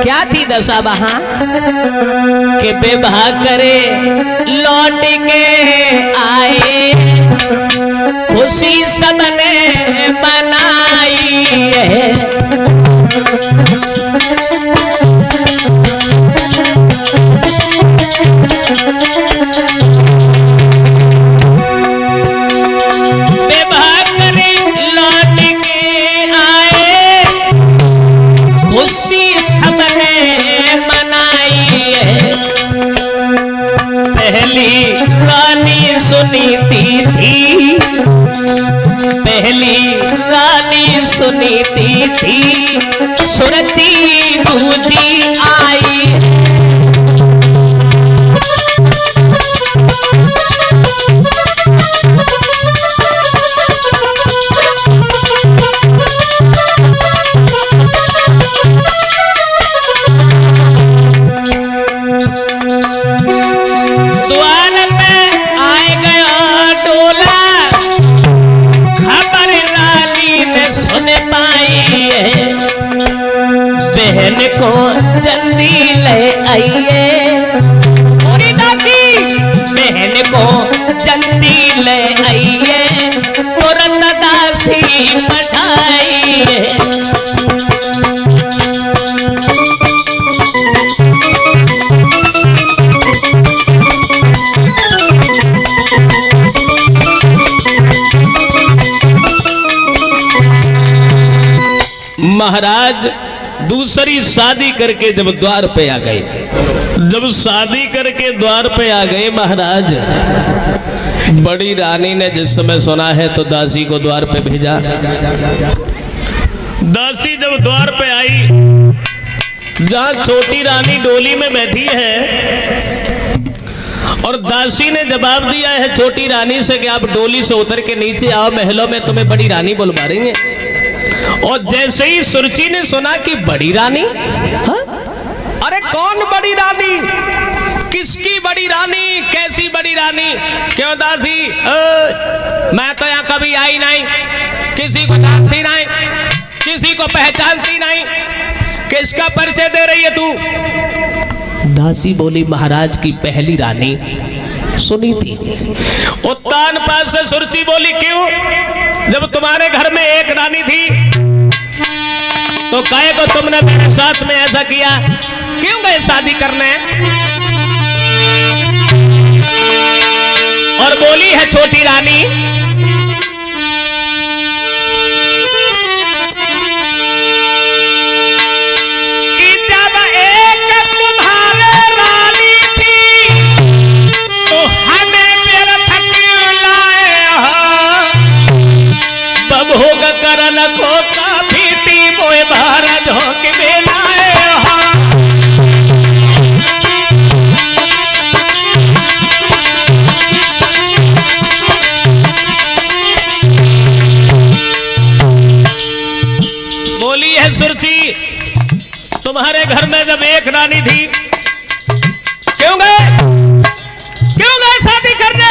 क्या थी दशा वहां के विवाह करे लौट के आए, खुशी सबने मनाई है। सुनीति थी पहली रानी, सुनीति थी सुरती दूजी आई। बहन को जल्दी ले आइए, पूरी दादी बहन को जल्दी ले आइए, तुरंत दासी पठाइए। महाराज दूसरी शादी करके जब द्वार पे आ गए, जब शादी करके द्वार पे आ गए महाराज, बड़ी रानी ने जिस समय सुना है तो दासी को द्वार पे भेजा। दासी जब द्वार पे आई, जहां छोटी रानी डोली में बैठी है, और दासी ने जवाब दिया है छोटी रानी से कि आप डोली से उतर के नीचे आओ, महलों में तुम्हें बड़ी रानी बुलवा रही है। और जैसे ही सुरुचि ने सुना कि बड़ी रानी, हा? अरे कौन बड़ी रानी, किसकी बड़ी रानी, कैसी बड़ी रानी, क्यों दासी मैं तो यहाँ कभी आई नहीं, किसी को जानती नहीं, किसी को पहचानती नहीं, किसका परिचय दे रही है तू? दासी बोली महाराज की पहली रानी सुनीति। उत्तान पास से सुरुचि बोली क्यों, जब तुम्हारे घर में एक रानी थी तो काहे को तुमने मेरे साथ में ऐसा किया, क्यों गए शादी करने? और बोली है छोटी रानी, कि जब एक तुम्हारे रानी थी तो हमें मेरा फकीर लाए हो, बभोग करन को काफी थी मोए भारत हो के बेलाए हो। बोली है सुरुचि, तुम्हारे घर में जब एक रानी थी क्यों गए शादी करने?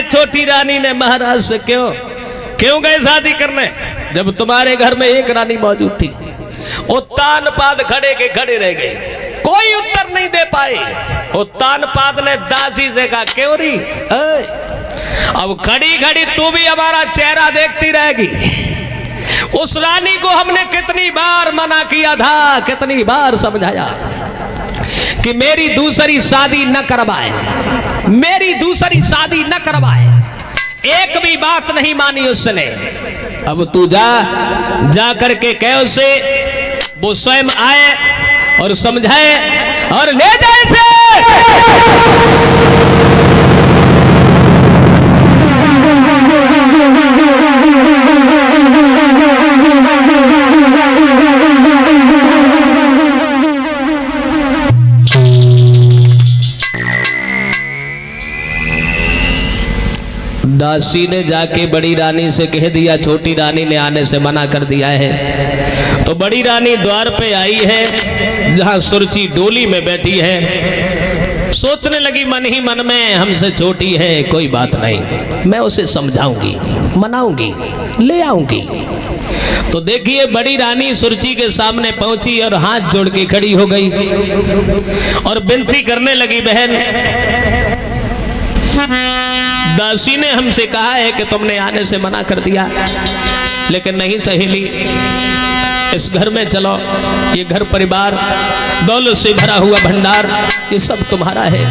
छोटी रानी ने महाराज से क्यों गए शादी करने, जब तुम्हारे घर में एक रानी मौजूद थी? उत्तान पाद खड़े के खड़े रह गए, कोई उत्तर नहीं दे पाए। उत्तान पाद ने दासी से कहा क्यों री, अब खड़ी खड़ी तू भी हमारा चेहरा देखती रहेगी। उस रानी को हमने कितनी बार मना किया था, कितनी बार समझाया कि मेरी दूसरी शादी न करवाए, मेरी दूसरी शादी न करवाए, एक भी बात नहीं मानी उसने। अब तू जा करके कह उसे, वो स्वयं आए और समझाए और ले जाए इसे। दासी ने जाके बड़ी रानी से कह दिया, छोटी रानी ने आने से मना कर दिया है। तो बड़ी रानी द्वार पे आई है जहां सुरची डोली में बैठी है। सोचने लगी मन ही मन में, हमसे छोटी है, कोई बात नहीं, मैं उसे समझाऊंगी, मनाऊंगी, ले आऊंगी। तो देखिए बड़ी रानी सुरची के सामने पहुंची और हाथ जोड़ के खड़ी हो गई और विनती करने लगी, बहन दासी ने हमसे कहा है कि तुमने आने से मना कर दिया, लेकिन नहीं सहेली, इस घर में चलो, ये घर परिवार दौलत से भरा हुआ भंडार ये सब तुम्हारा है,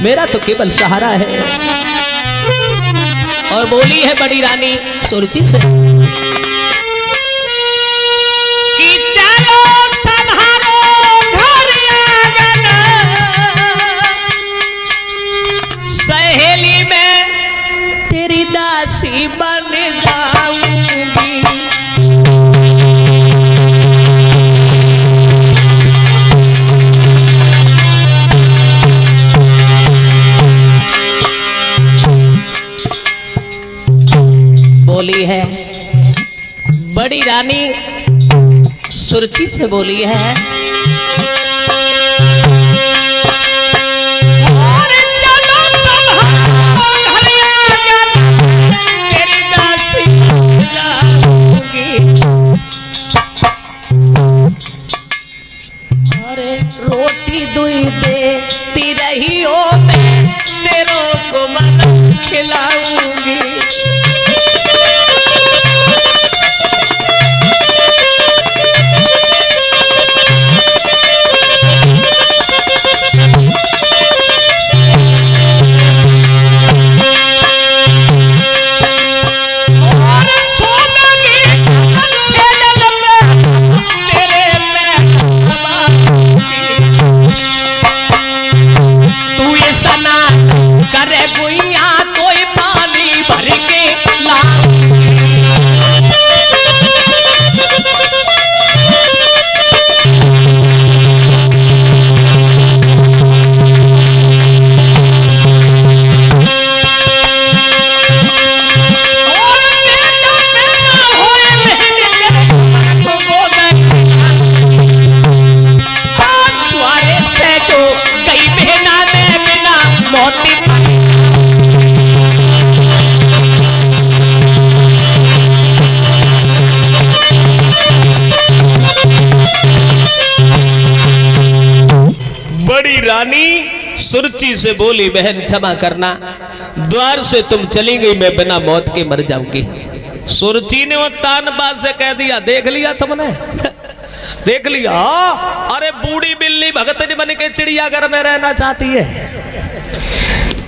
मेरा तो केवल सहारा है। और बोली है बड़ी रानी सुरची से कि चलो संभालो घर आंगन, सहेली में तेरी दासी बन जाऊंगी। बोली है बड़ी रानी सुरची से, बोली है अरे रोटी दुई देती रही हो, मैं तेरों को मन खिलाऊंगी। बड़ी रानी सुरची से बोली, बहन क्षमा करना, द्वार से तुम चली गई, मैं बिना मौत के मर जाऊंगी। सुरची ने वो तानबाज से कह दिया, देख लिया तुमने, देख लिया, अरे बूढ़ी बिल्ली भगत बन के चिड़ियाघर में रहना चाहती है।